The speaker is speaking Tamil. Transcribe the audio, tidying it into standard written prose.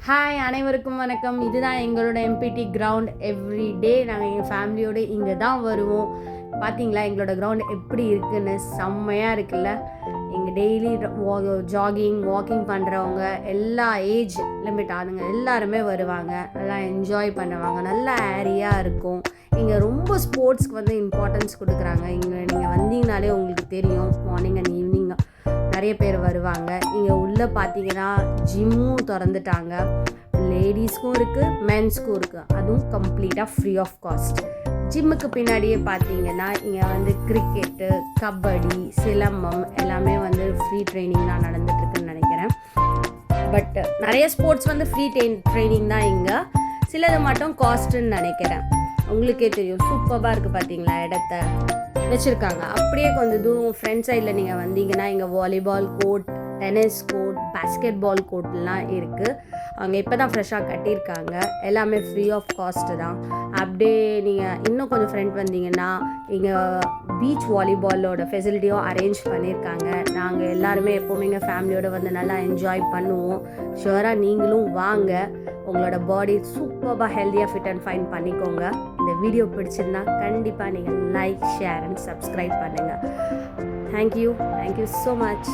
ஹாய் அனைவருக்கும் வணக்கம். இதுதான் எங்களோட எம்பிடி கிரவுண்ட். எவ்ரி டே நாங்கள் எங்கள் ஃபேமிலியோடு இங்கே தான் வருவோம். பார்த்தீங்களா எங்களோட கிரவுண்ட் எப்படி இருக்குன்னு? செம்மையாக இருக்குல்ல. எங்கள் டெய்லி ஜாகிங் வாக்கிங் பண்ணுறவங்க எல்லா ஏஜ் லிமிட் ஆளுங்க எல்லாருமே வருவாங்க. நல்லா என்ஜாய் பண்ணுவாங்க. நல்ல ஏரியாக இருக்கும். இங்கே ரொம்ப ஸ்போர்ட்ஸ்க்கு வந்து இம்பார்ட்டன்ஸ் கொடுக்குறாங்க. இங்கே நீங்கள் வந்தீங்கனாலே உங்களுக்கு தெரியும். மார்னிங் அண்ட் ஈவினிங் நிறைய பேர் வருவாங்க. இங்கே உள்ளே பார்த்தீங்கன்னா ஜிம்மும் திறந்துட்டாங்க. லேடிஸ்க்கும் இருக்குது, மென்ஸ்க்கும் இருக்குது. அதுவும் கம்ப்ளீட்டாக ஃப்ரீ ஆஃப் காஸ்ட். ஜிம்முக்கு பின்னாடியே பார்த்தீங்கன்னா இங்கே வந்து கிரிக்கெட்டு, கபடி, சிலம்பம் எல்லாமே வந்து ஃப்ரீ ட்ரைனிங் தான் நடந்துகிட்ருக்குன்னு நினைக்கிறேன். பட் நிறைய ஸ்போர்ட்ஸ் வந்து ஃப்ரீ ட்ரைனிங் தான். இங்கே சிலது மட்டும் காஸ்ட்டுன்னு நினைக்கிறேன். உங்களுக்கே தெரியும். சூப்பராக இருக்குது பார்த்தீங்களா இடத்த வச்சுருக்காங்க. அப்படியே கொஞ்சம் தூரம் ஃப்ரண்ட் சைடில் நீங்கள் வந்தீங்கன்னா இங்கே volleyball court, tennis court, basketball கோர்ட்லாம் இருக்குது. அங்கே இப்போ தான் ஃப்ரெஷ்ஷாக கட்டியிருக்காங்க. எல்லாமே ஃப்ரீ ஆஃப் காஸ்ட்டு தான். அப்படியே நீங்கள் இன்னும் கொஞ்சம் ஃப்ரெண்ட் வந்தீங்கன்னா இங்கே பீச் வாலிபாலோட ஃபெசிலிட்டியும் அரேஞ்ச் பண்ணியிருக்காங்க. நாங்கள் எல்லாருமே எப்போவுமே எங்கள் ஃபேமிலியோடு வந்து நல்லா என்ஜாய் பண்ணுவோம். ஷுவராக நீங்களும் வாங்க. உங்களோட பாடி சூப்பராக ஹெல்த்தியாக ஃபிட் அண்ட் ஃபைன் பண்ணிக்கோங்க. இந்த வீடியோ பிடிச்சிருந்தா கண்டிப்பாக நீங்கள் லைக், ஷேர் அண்ட் சப்ஸ்கிரைப் பண்ணுங்கள். Thank you so much.